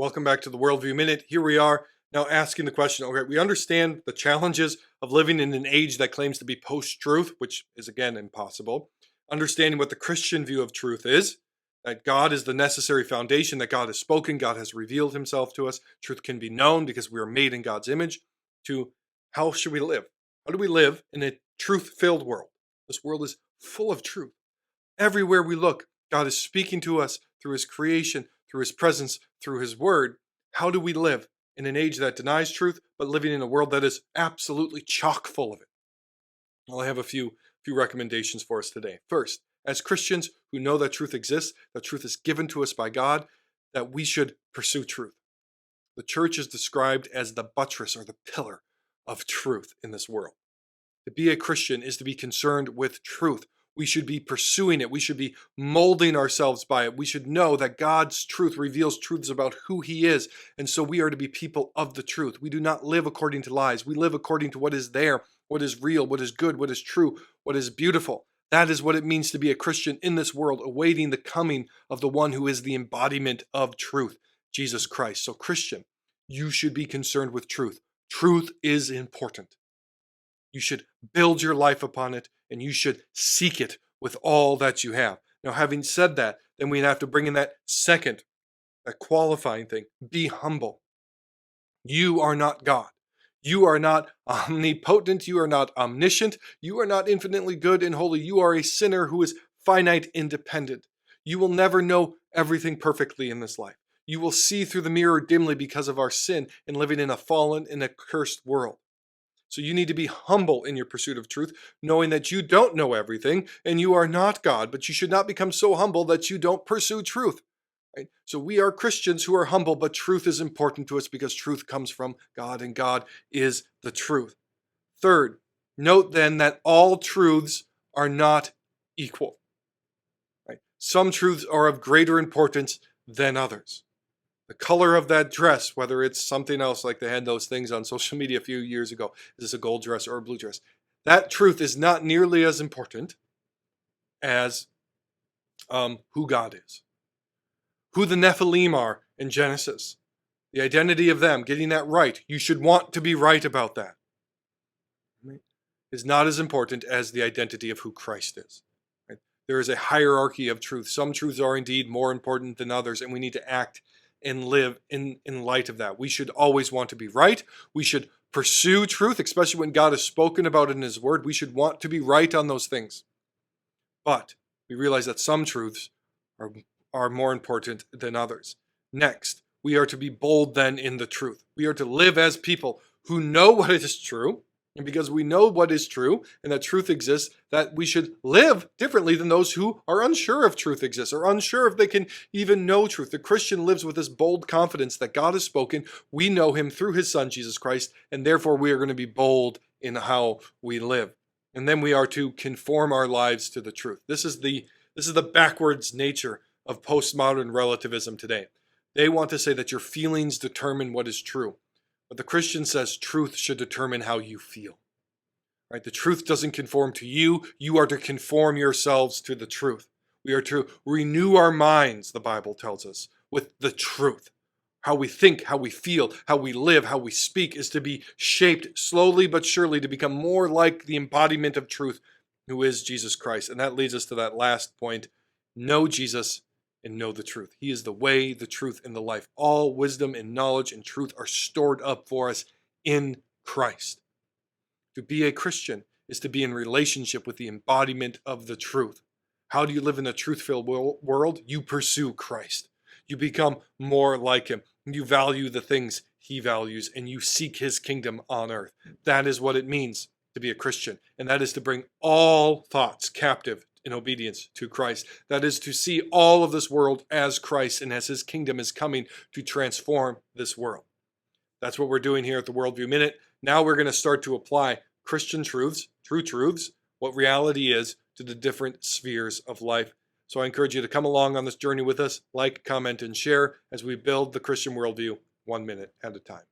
Welcome back to the Worldview Minute. Here we are now asking the question, okay, we understand the challenges of living in an age that claims to be post-truth, which is again impossible. Understanding what the Christian view of truth is, that God is the necessary foundation, that God has spoken, God has revealed himself to us. Truth can be known because we are made in God's image. To how should we live? How do we live in a truth-filled world? This world is full of truth. Everywhere we look, God is speaking to us through his creation, through his presence, through his word. How do we live in an age that denies truth, but living in a world that is absolutely chock full of it? Well, I have a few recommendations for us today. First, as Christians who know that truth exists, that truth is given to us by God, that we should pursue truth. The church is described as the buttress or the pillar of truth in this world. To be a Christian is to be concerned with truth. We should be pursuing it. We should be molding ourselves by it. We should know that God's truth reveals truths about who he is. And so we are to be people of the truth. We do not live according to lies. We live according to what is there, what is real, what is good, what is true, what is beautiful. That is what it means to be a Christian in this world, awaiting the coming of the one who is the embodiment of truth, Jesus Christ. So Christian, you should be concerned with truth. Truth is important. You should build your life upon it, and you should seek it with all that you have. Now, having said that, then we have to bring in that second, that qualifying thing. Be humble. You are not God. You are not omnipotent. You are not omniscient. You are not infinitely good and holy. You are a sinner who is finite, independent. You will never know everything perfectly in this life. You will see through the mirror dimly because of our sin and living in a fallen and accursed world. So you need to be humble in your pursuit of truth, knowing that you don't know everything and you are not God, but you should not become so humble that you don't pursue truth. Right? So we are Christians who are humble, but truth is important to us because truth comes from God and God is the truth. Third, note then that all truths are not equal. Right? Some truths are of greater importance than others. The color of that dress, whether it's something else like they had those things on social media a few years ago, is this a gold dress or a blue dress? That truth is not nearly as important as who God is, who the Nephilim are in Genesis, the identity of them, getting that right. You should want to be right about that. Right? Is not as important as the identity of who Christ is. Right? There is a hierarchy of truth. Some truths are indeed more important than others, and we need to act and live in light of that. We should always want to be right. We should pursue truth, especially when God has spoken about it in his word. We should want to be right on those things. But we realize that some truths are more important than others. Next, we are to be bold then in the truth. We are to live as people who know what is true. And because we know what is true and that truth exists, that we should live differently than those who are unsure if truth exists or unsure if they can even know truth. The Christian lives with this bold confidence that God has spoken. We know him through his son, Jesus Christ, and therefore we are going to be bold in how we live. And then we are to conform our lives to the truth. This is the backwards nature of postmodern relativism today. They want to say that your feelings determine what is true. But the Christian says truth should determine how you feel. Right? The truth doesn't conform to you. You are to conform yourselves to the truth. We are to renew our minds, the Bible tells us, with the truth. How we think, how we feel, how we live, how we speak is to be shaped slowly but surely to become more like the embodiment of truth, who is Jesus Christ. And that leads us to that last point. Know Jesus and know the truth. He is the way, the truth, and the life. All wisdom and knowledge and truth are stored up for us in Christ. To be a Christian is to be in relationship with the embodiment of the truth. How do you live in a truth-filled world? You pursue Christ. You become more like him. You value the things he values, and you seek his kingdom on earth. That is what it means to be a Christian, and that is to bring all thoughts captive in obedience to Christ. That is to see all of this world as Christ and as his kingdom is coming to transform this world. That's what we're doing here at the Worldview Minute. Now we're going to start to apply Christian truths, true truths, what reality is to the different spheres of life. So I encourage you to come along on this journey with us, like, comment, and share as we build the Christian worldview 1 minute at a time.